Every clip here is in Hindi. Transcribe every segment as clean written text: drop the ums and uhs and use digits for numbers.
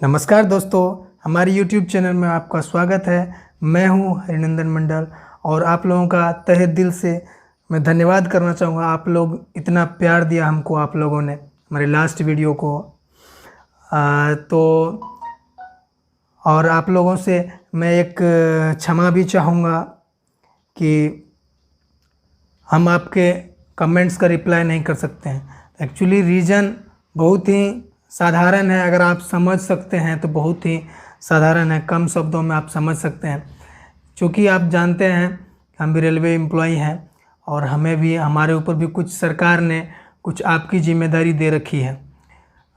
नमस्कार दोस्तों, हमारे YouTube चैनल में आपका स्वागत है। मैं हूं हरिनंदन मंडल और आप लोगों का तहे दिल से मैं धन्यवाद करना चाहूँगा। आप लोग इतना प्यार दिया हमको, आप लोगों ने हमारे लास्ट वीडियो को और आप लोगों से मैं एक क्षमा भी चाहूँगा कि हम आपके कमेंट्स का रिप्लाई नहीं कर सकते हैं। एक्चुअली रीज़न बहुत ही साधारण है, अगर आप समझ सकते हैं तो बहुत ही साधारण है, कम शब्दों में आप समझ सकते हैं। क्योंकि आप जानते हैं हम भी रेलवे एम्प्लॉई हैं और हमें भी हमारे ऊपर भी कुछ सरकार ने कुछ आपकी ज़िम्मेदारी दे रखी है।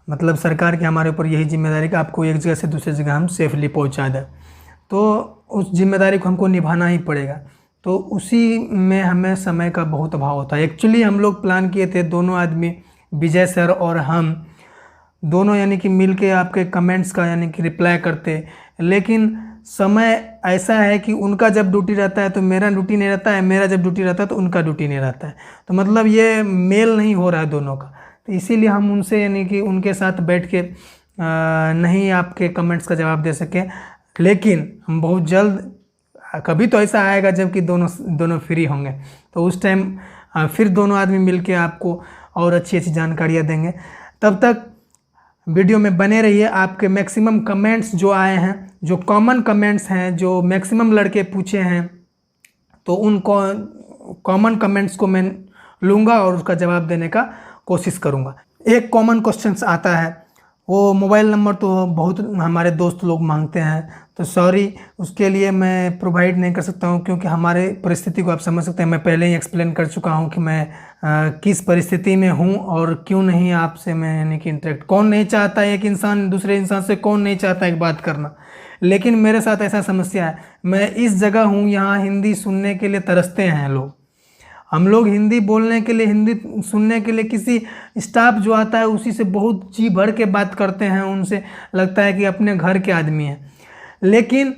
मतलब सरकार की हमारे ऊपर यही जिम्मेदारी कि आपको एक जगह से दूसरी जगह हम सेफली पहुंचा दें, तो उस जिम्मेदारी को हमको निभाना ही पड़ेगा। तो उसी में हमें समय का बहुत अभाव होता है। एक्चुअली हम लोग प्लान किए थे, दोनों आदमी, विजय सर और हम दोनों यानी कि मिल के आपके कमेंट्स का यानी कि रिप्लाई करते, लेकिन समय ऐसा है कि उनका जब ड्यूटी रहता है तो मेरा ड्यूटी नहीं रहता है, मेरा जब ड्यूटी रहता है तो उनका ड्यूटी नहीं रहता है। तो मतलब ये मेल नहीं हो रहा है दोनों का। तो इसीलिए हम उनसे यानी कि उनके साथ बैठ के नहीं आपके कमेंट्स का जवाब दे सके, लेकिन हम बहुत जल्द, कभी तो ऐसा आएगा जबकि दोनों फ्री होंगे, तो उस टाइम फिर दोनों आदमी मिलके आपको और अच्छी अच्छी जानकारियाँ देंगे। तब तक वीडियो में बने रहिए। आपके मैक्सिमम कमेंट्स जो आए हैं, जो कॉमन कमेंट्स हैं, जो मैक्सिमम लड़के पूछे हैं, तो उन कॉमन कमेंट्स को मैं लूँगा और उसका जवाब देने का कोशिश करूँगा। एक कॉमन क्वेश्चंस आता है, वो मोबाइल नंबर तो बहुत हमारे दोस्त लोग मांगते हैं, तो सॉरी उसके लिए मैं प्रोवाइड नहीं कर सकता हूँ, क्योंकि हमारे परिस्थिति को आप समझ सकते हैं। मैं पहले ही एक्सप्लेन कर चुका हूँ कि मैं किस परिस्थिति में हूँ और क्यों नहीं आपसे मैं यानी कि इंटरेक्ट। कौन नहीं चाहता है एक इंसान दूसरे इंसान से, कौन नहीं चाहता एक बात करना, लेकिन मेरे साथ ऐसा समस्या है। मैं इस जगह हूँ, यहाँ हिंदी सुनने के लिए तरसते हैं लोग। हम लोग हिंदी बोलने के लिए, हिंदी सुनने के लिए किसी स्टाफ जो आता है उसी से बहुत जी भर के बात करते हैं, उनसे लगता है कि अपने घर के आदमी हैं। लेकिन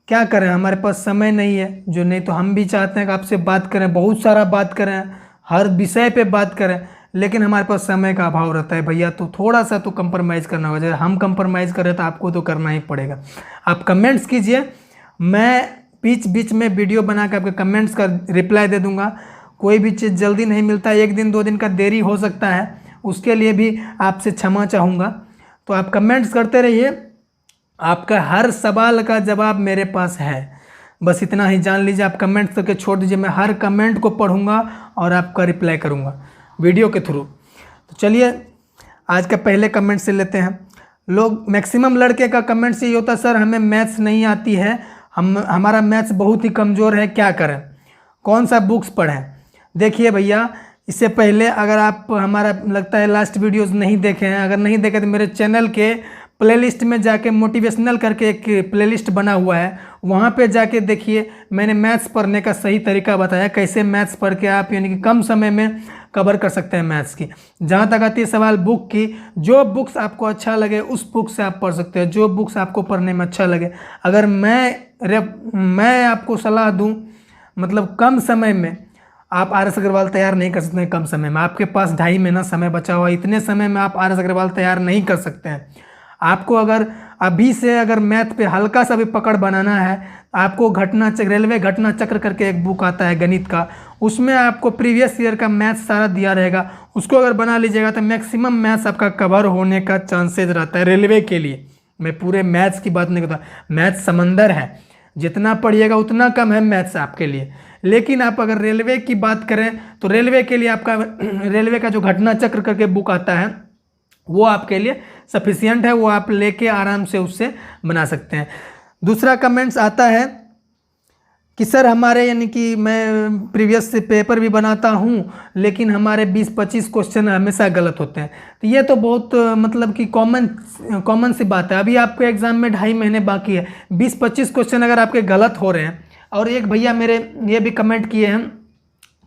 क्या करें, हमारे पास समय नहीं है। जो नहीं तो हम भी चाहते हैं कि आपसे बात करें, बहुत सारा बात करें, हर विषय पे बात करें, लेकिन हमारे पास समय का अभाव रहता है। भैया तो थोड़ा सा तो कंप्रोमाइज़ करना होगा। जब हम कंप्रोमाइज़ करें तो आपको तो करना ही पड़ेगा। आप कमेंट्स कीजिए, मैं बीच बीच में वीडियो बना के आपके कमेंट्स का रिप्लाई दे दूँगा। कोई भी चीज़ जल्दी नहीं मिलता है, 1 दिन 2 दिन का देरी हो सकता है, उसके लिए भी आपसे क्षमा चाहूँगा। तो आप कमेंट्स करते रहिए, आपका हर सवाल का जवाब मेरे पास है। बस इतना ही जान लीजिए। आप कमेंट्स करके छोड़ दीजिए, मैं हर कमेंट को पढ़ूंगा और आपका रिप्लाई करूंगा वीडियो के थ्रू। तो चलिए आज का पहले कमेंट से लेते हैं। लोग मैक्सिमम लड़के का कमेंट से ये होता है, सर हमें मैथ्स नहीं आती है, हमारा मैथ्स बहुत ही कमज़ोर है, क्या करें, कौन सा बुक्स पढ़ें। देखिए भैया, इससे पहले अगर आप हमारा लगता है लास्ट वीडियोस नहीं देखे हैं, अगर नहीं देखे तो मेरे चैनल के प्लेलिस्ट में जाके मोटिवेशनल करके एक प्लेलिस्ट बना हुआ है, वहाँ पे जाके देखिए। मैंने मैथ्स पढ़ने का सही तरीका बताया, कैसे मैथ्स पढ़ के आप यानी कि कम समय में कवर कर सकते हैं मैथ्स की। जहाँ तक आती है सवाल बुक की, जो बुक्स आपको अच्छा लगे उस बुक से आप पढ़ सकते हैं, जो बुक्स आपको पढ़ने में अच्छा लगे। अगर मैं आपको सलाह दूँ, मतलब कम समय में आप आर एस अग्रवाल तैयार नहीं कर सकते हैं। कम समय में आपके पास 2.5 महीना समय बचा हुआ, इतने समय में आप आर एस अग्रवाल तैयार नहीं कर सकते हैं। आपको अगर अभी से अगर मैथ पे हल्का सा भी पकड़ बनाना है, आपको रेलवे घटना चक्र करके एक बुक आता है गणित का, उसमें आपको प्रीवियस ईयर का मैथ्स सारा दिया रहेगा। उसको अगर बना लीजिएगा तो मैक्सिमम मैथ्स आपका कवर होने का चांसेस रहता है रेलवे के लिए। मैं पूरे मैथ्स की बात नहीं करता, मैथ्स समंदर है, जितना पढ़िएगा उतना कम है मैथ्स आपके लिए। लेकिन आप अगर रेलवे की बात करें तो रेलवे के लिए आपका रेलवे का जो घटना चक्र करके बुक आता है वो आपके लिए सफिशियंट है, वो आप लेके आराम से उससे बना सकते हैं। दूसरा कमेंट्स आता है कि सर हमारे यानी कि मैं प्रीवियस से पेपर भी बनाता हूँ, लेकिन हमारे 20-25 क्वेश्चन हमेशा गलत होते हैं। तो ये तो बहुत मतलब कि कॉमन सी बात है। अभी आपके एग्ज़ाम में 2.5 महीने बाकी है, 20-25 क्वेश्चन अगर आपके गलत हो रहे हैं। और एक भैया मेरे ये भी कमेंट किए हैं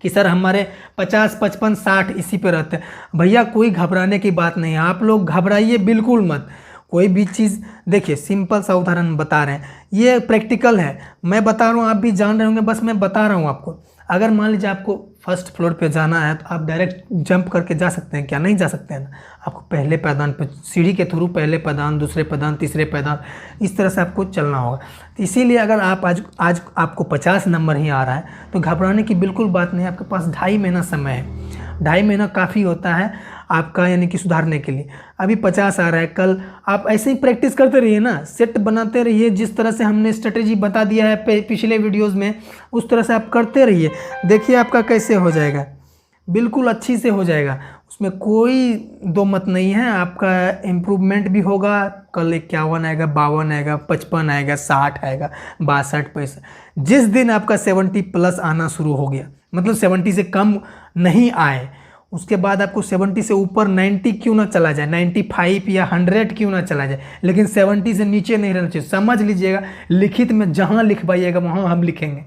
कि सर हमारे 50, 55, 60 इसी पे रहते हैं। भैया कोई घबराने की बात नहीं है, आप लोग घबराइए बिल्कुल मत। कोई भी चीज़ देखिए, सिंपल सा उदाहरण बता रहे हैं, ये प्रैक्टिकल है, मैं बता रहा हूँ, आप भी जान रहे होंगे, बस मैं बता रहा हूँ आपको। अगर मान लीजिए आपको फर्स्ट फ्लोर पे जाना है तो आप डायरेक्ट जंप करके जा सकते हैं क्या? नहीं जा सकते हैं ना, आपको पहले पायदान पे सीढ़ी के थ्रू पहले पायदान, दूसरे पायदान, तीसरे पायदान, इस तरह से आपको चलना होगा। तो इसीलिए अगर आप आज आपको 50 नंबर ही आ रहा है तो घबराने की बिल्कुल बात नहीं है। आपके पास 2.5 महीना समय है, 2.5 महीना काफ़ी होता है आपका यानी कि सुधारने के लिए। अभी 50 आ रहा है, कल आप ऐसे ही प्रैक्टिस करते रहिए ना, सेट बनाते रहिए। जिस तरह से हमने स्ट्रेटेजी बता दिया है पिछले वीडियोस में, उस तरह से आप करते रहिए। देखिए आपका कैसे हो जाएगा, बिल्कुल अच्छी से हो जाएगा, उसमें कोई दो मत नहीं है। आपका इम्प्रूवमेंट भी होगा। कल 51 आएगा, 52 आएगा, 55 आएगा, 60 आएगा, 62, 65। जिस दिन आपका 70 प्लस आना शुरू हो गया, मतलब 70 से कम नहीं आए, उसके बाद आपको 70 से ऊपर 90 क्यों ना चला जाए, 95 या 100 क्यों ना चला जाए, लेकिन 70 से नीचे नहीं रहना चाहिए। समझ लीजिएगा, लिखित में जहाँ लिखवाइएगा वहाँ हम लिखेंगे,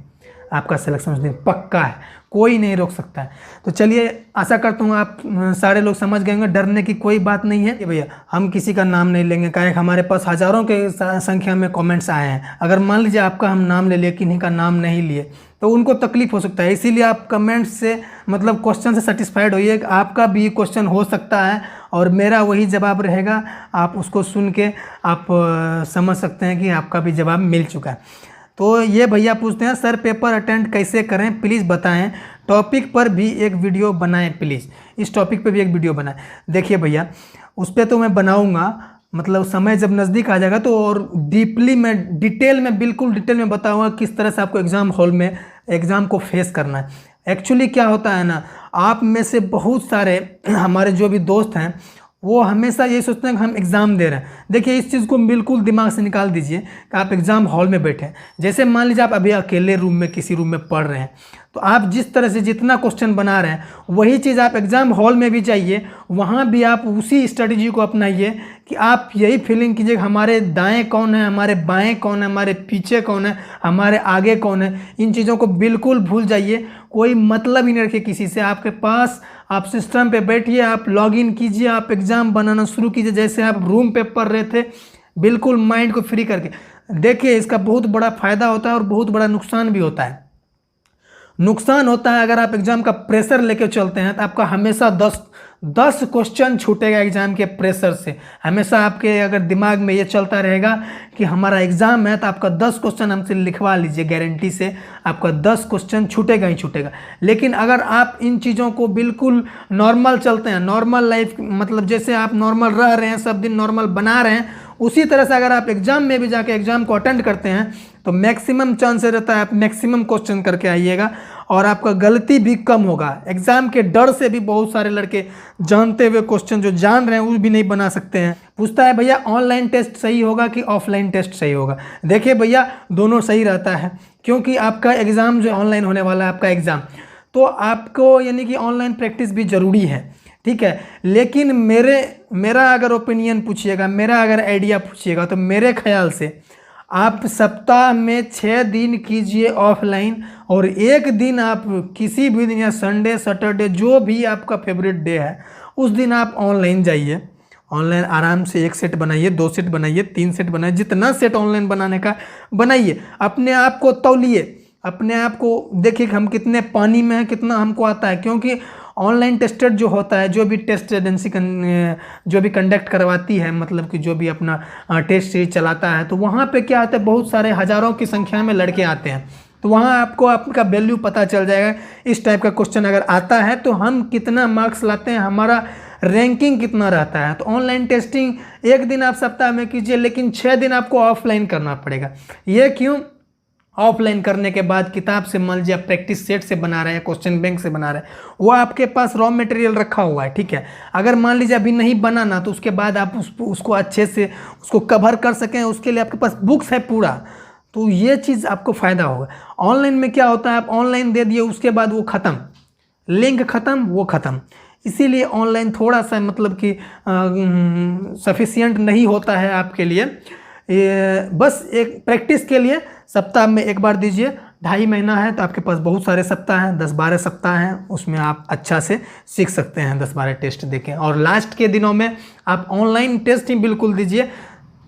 आपका सिलेक्शन उस दिन पक्का है, कोई नहीं रोक सकता है। तो चलिए, आशा करता हूँ आप सारे लोग समझ गए होंगे, डरने की कोई बात नहीं है। भैया हम किसी का नाम नहीं लेंगे, काहे हमारे पास हज़ारों के संख्या में कमेंट्स आए हैं। अगर मान लीजिए आपका हम नाम ले लिए, किन्हीं का नाम नहीं लिए, तो उनको तकलीफ हो सकता है। इसीलिए आप कमेंट्स से मतलब क्वेश्चन से सेटिस्फाइड होइए, आपका भी क्वेश्चन हो सकता है और मेरा वही जवाब रहेगा। आप उसको सुन के आप समझ सकते हैं कि आपका भी जवाब मिल चुका है। तो ये भैया पूछते हैं, सर पेपर अटेंड कैसे करें प्लीज़ बताएं, टॉपिक पर भी एक वीडियो बनाएं प्लीज़, इस टॉपिक पर भी एक वीडियो बनाएं। देखिए भैया, उस पर तो मैं बनाऊंगा, मतलब समय जब नज़दीक आ जाएगा तो और डीपली मैं डिटेल में, बिल्कुल डिटेल में बताऊंगा किस तरह से आपको एग्ज़ाम हॉल में एग्ज़ाम को फेस करना है। एक्चुअली क्या होता है ना, आप में से बहुत सारे हमारे जो भी दोस्त हैं वो हमेशा यही सोचते हैं कि हम एग्ज़ाम दे रहे हैं। देखिए, इस चीज़ को बिल्कुल दिमाग से निकाल दीजिए कि आप एग्ज़ाम हॉल में बैठे हैं। जैसे मान लीजिए आप अभी अकेले रूम में किसी रूम में पढ़ रहे हैं, तो आप जिस तरह से जितना क्वेश्चन बना रहे हैं वही चीज़ आप एग्ज़ाम हॉल में भी जाइए, वहाँ भी आप उसी स्ट्रेटजी को अपनाइए कि आप यही फीलिंग कीजिए हमारे दाएं कौन है, हमारे बाएं कौन है, हमारे पीछे कौन है, हमारे आगे कौन है। इन चीज़ों को बिल्कुल भूल जाइए, कोई मतलब ही नहीं रखिए किसी से। आपके पास आप सिस्टम पे बैठिए, आप लॉगिन कीजिए, आप एग्ज़ाम बनाना शुरू कीजिए जैसे आप रूम पे पढ़ रहे थे, बिल्कुल माइंड को फ्री करके। देखिए, इसका बहुत बड़ा फ़ायदा होता है और बहुत बड़ा नुकसान भी होता है। नुकसान होता है अगर आप एग्ज़ाम का प्रेशर लेके चलते हैं तो आपका हमेशा 10 क्वेश्चन छूटेगा एग्ज़ाम के प्रेशर से। हमेशा आपके अगर दिमाग में ये चलता रहेगा कि हमारा एग्ज़ाम है तो आपका 10 क्वेश्चन हमसे लिखवा लीजिए, गारंटी से आपका 10 क्वेश्चन छूटेगा ही छूटेगा। लेकिन अगर आप इन चीज़ों को बिल्कुल नॉर्मल चलते हैं, नॉर्मल लाइफ, मतलब जैसे आप नॉर्मल रह रहे हैं, सब दिन नॉर्मल बना रहे हैं, उसी तरह से अगर आप एग्ज़ाम में भी जाके एग्ज़ाम को अटेंड करते हैं तो मैक्सिमम चांस रहता है आप मैक्सिमम क्वेश्चन करके आइएगा और आपका गलती भी कम होगा। एग्ज़ाम के डर से भी बहुत सारे लड़के जानते हुए क्वेश्चन जो जान रहे हैं वो भी नहीं बना सकते हैं। पूछता है भैया ऑनलाइन टेस्ट सही होगा कि ऑफलाइन टेस्ट सही होगा? देखिए भैया, दोनों सही रहता है, क्योंकि आपका एग्ज़ाम जो ऑनलाइन होने वाला है आपका एग्ज़ाम, तो आपको यानी कि ऑनलाइन प्रैक्टिस भी ज़रूरी है, ठीक है। लेकिन मेरा अगर ओपिनियन पूछिएगा, मेरा अगर आइडिया पूछिएगा, तो मेरे ख्याल से आप सप्ताह में 6 दिन कीजिए ऑफलाइन और 1 दिन आप किसी भी दिन या संडे सैटरडे जो भी आपका फेवरेट डे है उस दिन आप ऑनलाइन जाइए। ऑनलाइन आराम से 1 सेट बनाइए, 2 सेट बनाइए, 3 सेट बनाइए, जितना सेट ऑनलाइन बनाने का बनाइए। अपने आप को तौलिए, अपने आप को देखिए कि हम कितने पानी में हैं, कितना हमको आता है। क्योंकि ऑनलाइन टेस्टेड जो होता है, जो भी टेस्ट एजेंसी जो भी कंडक्ट करवाती है, मतलब कि जो भी अपना टेस्ट सीरीज चलाता है, तो वहाँ पे क्या होता है, बहुत सारे हज़ारों की संख्या में लड़के आते हैं। तो वहाँ आपको आपका वैल्यू पता चल जाएगा। इस टाइप का क्वेश्चन अगर आता है तो हम कितना मार्क्स लाते हैं, हमारा रैंकिंग कितना रहता है। तो ऑनलाइन टेस्टिंग 1 दिन आप सप्ताह में कीजिए, लेकिन 6 दिन आपको ऑफलाइन करना पड़ेगा। ये क्यों? ऑफलाइन करने के बाद किताब से मान लीजिए आप प्रैक्टिस सेट से बना रहे हैं, क्वेश्चन बैंक से बना रहे हैं, वो आपके पास रॉ मटेरियल रखा हुआ है, ठीक है। अगर मान लीजिए अभी नहीं बना ना, तो उसके बाद आप उसको अच्छे से उसको कवर कर सकें, उसके लिए आपके पास बुक्स है पूरा, तो ये चीज़ आपको फ़ायदा होगा। ऑनलाइन में क्या होता है, आप ऑनलाइन दे दिए, उसके बाद वो ख़त्म, लिंक ख़त्म, वो ख़त्म। इसीलिए ऑनलाइन थोड़ा सा मतलब कि सफिशिएंट नहीं होता है आपके लिए। बस एक प्रैक्टिस के लिए सप्ताह में 1 बार दीजिए। 2.5 महीना है तो आपके पास बहुत सारे सप्ताह हैं, 10-12 सप्ताह हैं, उसमें आप अच्छा से सीख सकते हैं। 10-12 टेस्ट देखें और लास्ट के दिनों में आप ऑनलाइन टेस्ट ही बिल्कुल दीजिए,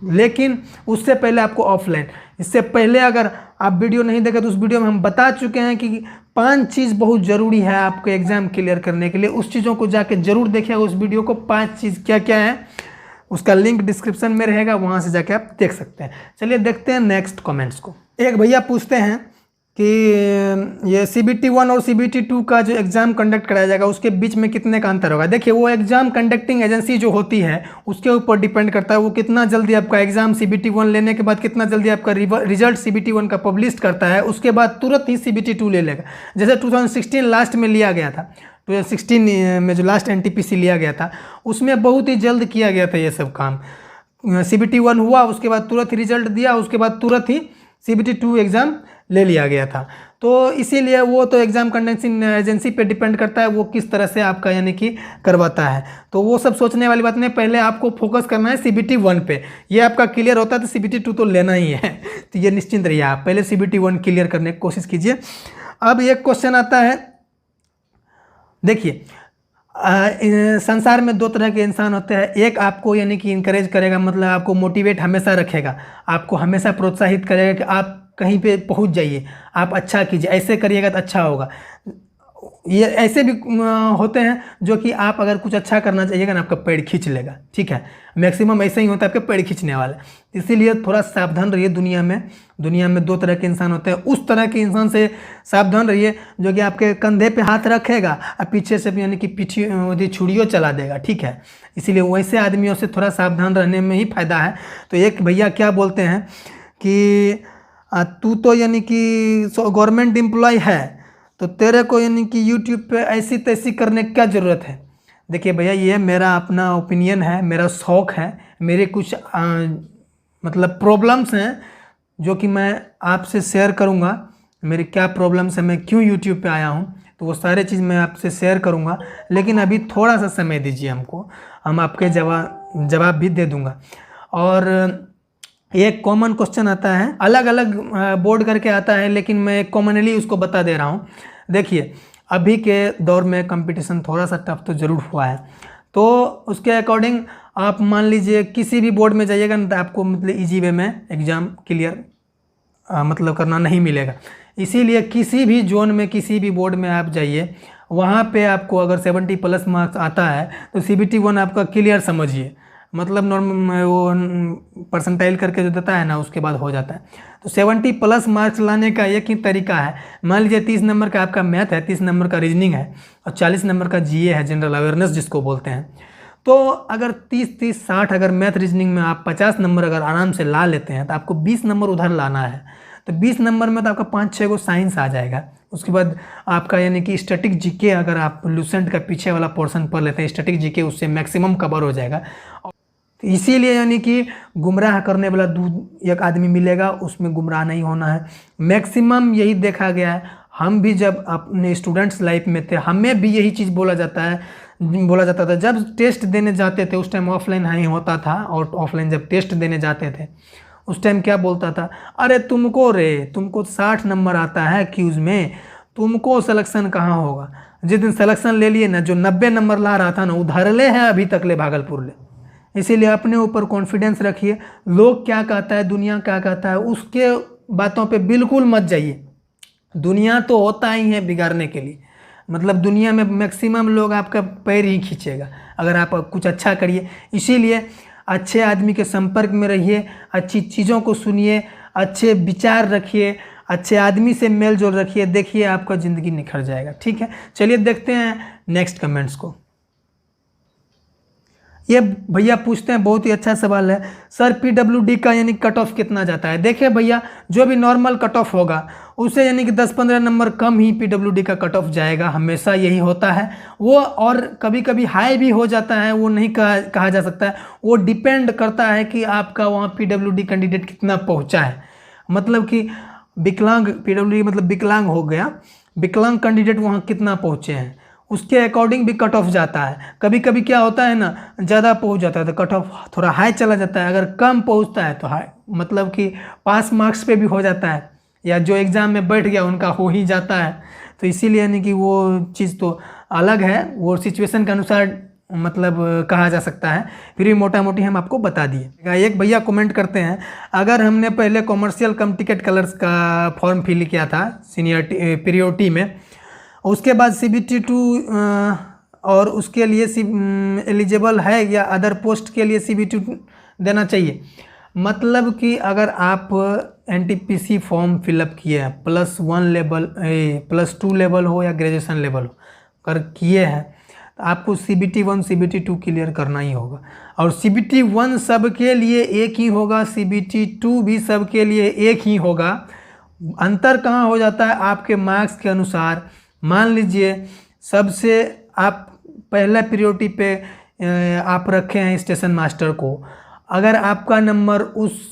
लेकिन उससे पहले आपको ऑफलाइन, इससे पहले अगर आप वीडियो नहीं देखे तो उस वीडियो में हम बता चुके हैं कि 5 चीज़ बहुत ज़रूरी है आपके एग्ज़ाम क्लियर करने के लिए। उस चीज़ों को जाके ज़रूर देखिएगा उस वीडियो को, 5 चीज़ क्या क्या है उसका लिंक डिस्क्रिप्शन में रहेगा, वहाँ से जाके आप देख सकते हैं। चलिए देखते हैं नेक्स्ट कमेंट्स को। एक भैया पूछते हैं कि ये CBT 1 और CBT 2 का जो एग्ज़ाम कंडक्ट कराया जाएगा उसके बीच में कितने का अंतर होगा। देखिए वो एग्ज़ाम कंडक्टिंग एजेंसी जो होती है उसके ऊपर डिपेंड करता है, वो कितना जल्दी आपका एग्ज़ाम CBT 1 लेने के बाद कितना जल्दी आपका रिजल्ट CBT 1 का पब्लिश करता है, उसके बाद तुरंत ही CBT 2 ले लेगा। जैसे 2016 लास्ट में लिया गया था, 2016 में जो लास्ट NTPC लिया गया था उसमें बहुत ही जल्द किया गया था ये सब काम। CBT 1 हुआ, उसके बाद तुरंत ही रिजल्ट दिया, उसके बाद तुरंत ही CBT 2 एग्ज़ाम ले लिया गया था। तो इसीलिए वो तो एग्ज़ाम कंडक्टिंग एजेंसी पे डिपेंड करता है वो किस तरह से आपका यानी कि करवाता है। तो वो सब सोचने वाली बात नहीं, पहले आपको फोकस करना है CBT 1 पे। ये आपका क्लियर होता है तो CBT 2 तो लेना ही है। तो ये निश्चिंत रहिए, आप पहले CBT 1 क्लियर करने की कोशिश कीजिए। अब एक क्वेश्चन आता है, देखिए संसार में 2 तरह के इंसान होते हैं। एक आपको यानी कि इनकरेज करेगा, मतलब आपको मोटिवेट हमेशा रखेगा, आपको हमेशा प्रोत्साहित करेगा कि आप कहीं पे पहुंच जाइए, आप अच्छा कीजिए, ऐसे करिएगा तो अच्छा होगा। ये ऐसे भी होते हैं जो कि आप अगर कुछ अच्छा करना चाहिएगा ना आपका पेड़ खींच लेगा, ठीक है। मैक्सिमम ऐसे ही होता है आपके पेड़ खींचने वाला। इसीलिए थोड़ा सावधान रहिए। दुनिया में 2 तरह के इंसान होते हैं। उस तरह के इंसान से सावधान रहिए जो कि आपके कंधे पे हाथ रखेगा और पीछे से यानी कि पीछे छुड़ियों चला देगा, ठीक है। इसीलिए वैसे आदमियों से थोड़ा सावधान रहने में ही फ़ायदा है। तो एक भैया क्या बोलते हैं कि तू तो यानी कि गवर्नमेंट एम्प्लॉय है तो तेरे को यानी कि यूट्यूब पे ऐसी तैसी करने की क्या ज़रूरत है। देखिए भैया ये मेरा अपना ओपिनियन है, मेरा शौक़ है, मेरे कुछ मतलब प्रॉब्लम्स हैं जो कि मैं आपसे शेयर करूंगा। मेरे क्या प्रॉब्लम्स हैं, मैं क्यों यूट्यूब पे आया हूं, तो वो सारे चीज़ मैं आपसे शेयर करूंगा। लेकिन अभी थोड़ा सा समय दीजिए हमको, हम आपके जवाब भी दे दूंगा। और एक कॉमन क्वेश्चन आता है, अलग अलग बोर्ड करके आता है लेकिन मैं कॉमनली उसको बता दे रहा हूँ। देखिए अभी के दौर में कंपटीशन थोड़ा सा टफ तो ज़रूर हुआ है, तो उसके अकॉर्डिंग आप मान लीजिए किसी भी बोर्ड में जाइएगा ना तो आपको मतलब इजी वे में एग्ज़ाम क्लियर मतलब करना नहीं मिलेगा। इसीलिए किसी भी जोन में किसी भी बोर्ड में आप जाइए, वहाँ पे आपको अगर 70+ मार्क्स आता है तो CBT 1 आपका क्लियर समझिए, मतलब नॉर्मल वो परसेंटाइल करके जो देता है ना उसके बाद हो जाता है। तो 70+ मार्क्स लाने का एक ही तरीका है। मान लीजिए 30 नंबर का आपका मैथ है, 30 नंबर का रीजनिंग है और 40 नंबर का GA है, जनरल अवेयरनेस जिसको बोलते हैं। तो अगर 30-30-60 अगर मैथ रीजनिंग में आप 50 नंबर अगर आराम से ला लेते हैं तो आपको 20 नंबर उधर लाना है। तो 20 नंबर में तो आपका 5-6 गो साइंस आ जाएगा। उसके बाद आपका यानी कि स्टैटिक GK अगर आप लूसेंट का पीछे वाला पोर्शन पढ़ लेते हैं, स्टैटिक GK उससे मैक्सिमम कवर हो जाएगा। तो इसीलिए यानी कि गुमराह करने वाला एक आदमी मिलेगा, उसमें गुमराह नहीं होना है। मैक्सिमम यही देखा गया है। हम भी जब अपने स्टूडेंट्स लाइफ में थे हमें भी यही चीज़ बोला जाता था जब टेस्ट देने जाते थे। उस टाइम ऑफलाइन नहीं होता था और ऑफलाइन जब टेस्ट देने जाते थे उस टाइम क्या बोलता था, अरे तुमको 60 नंबर आता है क्यूज में, तुमको सिलेक्शन कहाँ होगा। जिस दिन सिलेक्शन ले लिए ना, जो 90 नंबर ला रहा था ना उधर ले है अभी तक ले भागलपुर ले। इसीलिए अपने ऊपर कॉन्फिडेंस रखिए। लोग क्या कहता है, दुनिया क्या कहता है, उसके बातों पे बिल्कुल मत जाइए। दुनिया तो होता ही है बिगाड़ने के लिए, मतलब दुनिया में मैक्सिमम लोग आपका पैर ही खींचेगा अगर आप कुछ अच्छा करिए। इसीलिए अच्छे आदमी के संपर्क में रहिए, अच्छी चीज़ों को सुनिए, अच्छे विचार रखिए, अच्छे आदमी से मेल जोल रखिए, देखिए आपका ज़िंदगी निखर जाएगा। ठीक है, चलिए देखते हैं नेक्स्ट कमेंट्स को। ये भैया पूछते हैं, बहुत ही अच्छा सवाल है, सर PWD का यानी कट ऑफ कितना जाता है। देखिए भैया, जो भी नॉर्मल कट ऑफ होगा उससे यानी कि 10-15 नंबर कम ही PWD का कट ऑफ जाएगा, हमेशा यही होता है वो। और कभी कभी हाई भी हो जाता है, वो नहीं कहा जा सकता है, वो डिपेंड करता है कि आपका वहाँ PWD कैंडिडेट कितना पहुँचा है। मतलब कि विकलांग PWD मतलब विकलांग हो गया, विकलांग कैंडिडेट वहाँ कितना पहुँचे हैं उसके अकॉर्डिंग भी कट ऑफ जाता है। कभी कभी क्या होता है ना, ज़्यादा पहुंच जाता है तो कट ऑफ थोड़ा हाई चला जाता है, अगर कम पहुंचता है तो हाई मतलब कि पास मार्क्स पे भी हो जाता है, या जो एग्ज़ाम में बैठ गया उनका हो ही जाता है। तो इसीलिए यानी कि वो चीज़ तो अलग है, वो सिचुएशन के अनुसार मतलब कहा जा सकता है, फिर भी मोटा मोटी हम आपको बता दिए। एक भैया कमेंट करते हैं, अगर हमने पहले कॉमर्शियल कम टिकट कलर्स का फॉर्म फिल किया था सीनियर प्रियोरिटी में, उसके बाद CBT 2 और उसके लिए एलिजिबल है या अदर पोस्ट के लिए CBT देना चाहिए। मतलब कि अगर आप NTPC फॉर्म फिलअप किए हैं +1 लेवल +2 लेवल हो या ग्रेजुएशन लेवल हो कर किए हैं, तो आपको CBT 1 CBT 2 क्लियर करना ही होगा। और CBT 1 सब के लिए एक ही होगा, CBT 2 भी सब के लिए एक ही होगा। अंतर कहाँ हो जाता है, आपके मार्क्स के अनुसार। मान लीजिए सबसे आप पहला प्रायोरिटी पे आप रखे हैं स्टेशन मास्टर को, अगर आपका नंबर उस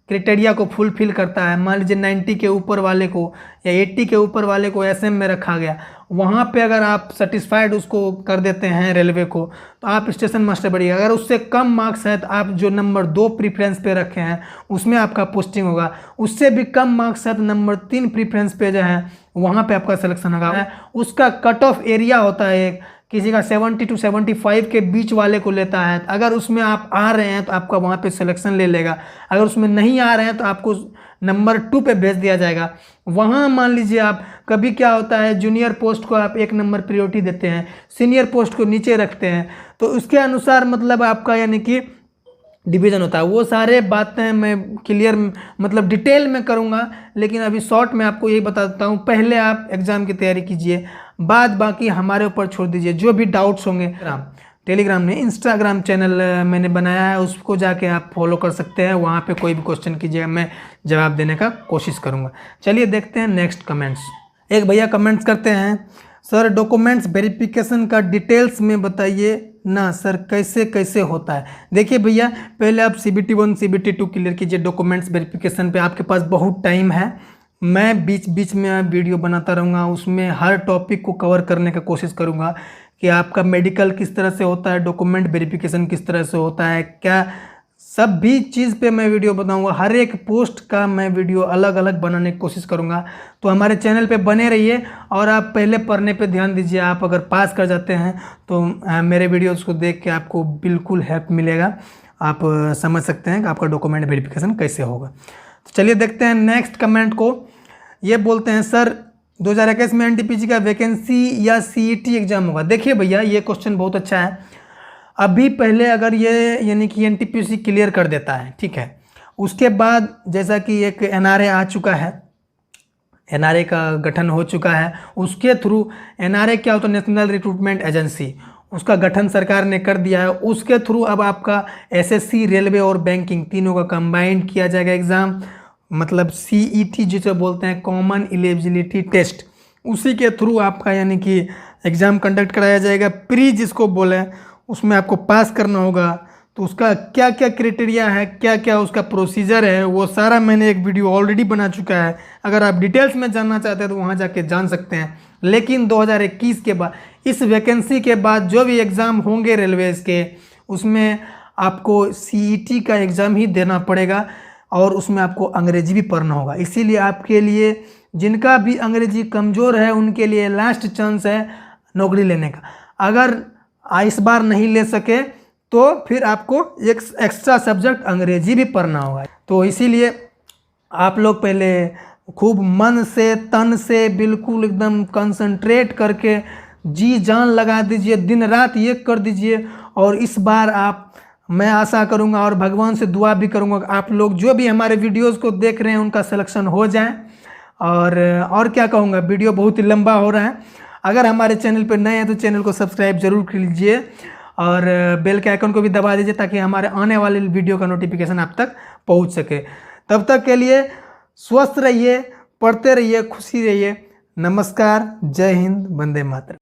क्राइटेरिया को फुलफिल करता है, मान लीजिए 90 के ऊपर वाले को या 80 के ऊपर वाले को SM में रखा गया, वहाँ पे अगर आप सेटिस्फाइड उसको कर देते हैं रेलवे को, तो आप स्टेशन मास्टर बढ़िएगा। अगर उससे कम मार्क्स है तो आप जो नंबर 2 प्रीफ्रेंस पे रखे हैं उसमें आपका पोस्टिंग होगा। उससे भी कम मार्क्स है तो नंबर 3 प्रीफ्रेंस पे जो है वहाँ पे आपका सिलेक्शन होगा। उसका कट ऑफ एरिया होता है एक, किसी का 70 to 75 के बीच वाले को लेता है। अगर उसमें आप आ रहे हैं तो आपका वहाँ पे सिलेक्शन ले लेगा, अगर उसमें नहीं आ रहे हैं तो आपको नंबर 2 पे भेज दिया जाएगा। वहाँ मान लीजिए आप कभी क्या होता है, जूनियर पोस्ट को आप 1 नंबर प्रायोरिटी देते हैं, सीनियर पोस्ट को नीचे रखते हैं, तो उसके अनुसार मतलब आपका यानी कि डिवीज़न होता है। वो सारे बातें मैं क्लियर मतलब डिटेल में करूँगा, लेकिन अभी शॉर्ट में आपको यही बता देता हूँ। पहले आप एग्ज़ाम की तैयारी कीजिए, बाद बाकी हमारे ऊपर छोड़ दीजिए। जो भी डाउट्स होंगे टेलीग्राम में, इंस्टाग्राम चैनल मैंने बनाया है, उसको जाके आप फॉलो कर सकते हैं। वहाँ पे कोई भी क्वेश्चन कीजिएगा, मैं जवाब देने का कोशिश करूँगा। चलिए देखते हैं नेक्स्ट कमेंट्स। एक भैया कमेंट्स करते हैं, सर डॉक्यूमेंट्स वेरिफिकेशन का डिटेल्स में बताइए ना सर, कैसे कैसे होता है। देखिए भैया, पहले आप CBT 1 CBT 2 क्लियर कीजिए। डॉक्यूमेंट्स वेरिफिकेशन पे आपके पास बहुत टाइम है, मैं बीच बीच में वीडियो बनाता रहूँगा, उसमें हर टॉपिक को कवर करने का कोशिश करूँगा कि आपका मेडिकल किस तरह से होता है, डॉक्यूमेंट वेरिफिकेशन किस तरह से होता है, क्या सब भी चीज़ पे मैं वीडियो बताऊंगा। हर एक पोस्ट का मैं वीडियो अलग अलग बनाने की कोशिश करूंगा। तो हमारे चैनल पे बने रहिए और आप पहले पढ़ने पे ध्यान दीजिए। आप अगर पास कर जाते हैं तो मेरे वीडियोज़ को देख के आपको बिल्कुल हेल्प मिलेगा, आप समझ सकते हैं कि आपका डॉक्यूमेंट वेरिफिकेशन कैसे होगा। तो चलिए देखते हैं नेक्स्ट कमेंट को। ये बोलते हैं, सर 2021 में NTPC का वैकेंसी या CET एग्जाम होगा। देखिए भैया, ये क्वेश्चन बहुत अच्छा है। अभी पहले अगर ये यानी कि NTPC क्लियर कर देता है, ठीक है, उसके बाद जैसा कि एक NRA आ चुका है, NRA का गठन हो चुका है, उसके थ्रू NRA क्या होता है, नेशनल रिक्रूटमेंट एजेंसी, उसका गठन सरकार ने कर दिया है। उसके थ्रू अब आपका SSC, रेलवे और बैंकिंग तीनों का कंबाइंड किया जाएगा एग्ज़ाम, मतलब CET जिसे बोलते हैं कॉमन एलिजिबिलिटी टेस्ट, उसी के थ्रू आपका यानी कि एग्ज़ाम कंडक्ट कराया जाएगा। प्री जिसको बोले, उसमें आपको पास करना होगा। तो उसका क्या क्या क्राइटेरिया है, क्या क्या उसका प्रोसीजर है, वो सारा मैंने एक वीडियो ऑलरेडी बना चुका है। अगर आप डिटेल्स में जानना चाहते हैं तो वहाँ जाके जान सकते हैं। लेकिन 2021 के बाद, इस वैकेंसी के बाद जो भी एग्ज़ाम होंगे रेलवेज़ के, उसमें आपको CET का एग्ज़ाम ही देना पड़ेगा और उसमें आपको अंग्रेजी भी पढ़ना होगा। इसीलिए आपके लिए, जिनका भी अंग्रेजी कमज़ोर है, उनके लिए लास्ट चांस है नौकरी लेने का। अगर इस बार नहीं ले सके तो फिर आपको एक एक्स्ट्रा सब्जेक्ट अंग्रेजी भी पढ़ना होगा। तो इसीलिए आप लोग पहले खूब मन से, तन से, बिल्कुल एकदम कंसंट्रेट करके जी जान लगा दीजिए, दिन रात ये कर दीजिए। और इस बार मैं आशा करूंगा और भगवान से दुआ भी करूंगा कि आप लोग जो भी हमारे वीडियोस को देख रहे हैं उनका सिलेक्शन हो जाए। और क्या कहूँगा, वीडियो बहुत ही लंबा हो रहा है। अगर हमारे चैनल पर नए हैं तो चैनल को सब्सक्राइब जरूर कर लीजिए और बेल के आइकन को भी दबा दीजिए ताकि हमारे आने वाले वीडियो का नोटिफिकेशन आप तक पहुंच सके। तब तक के लिए स्वस्थ रहिए, पढ़ते रहिए, खुशी रहिए। नमस्कार, जय हिंद, वंदे मातरम।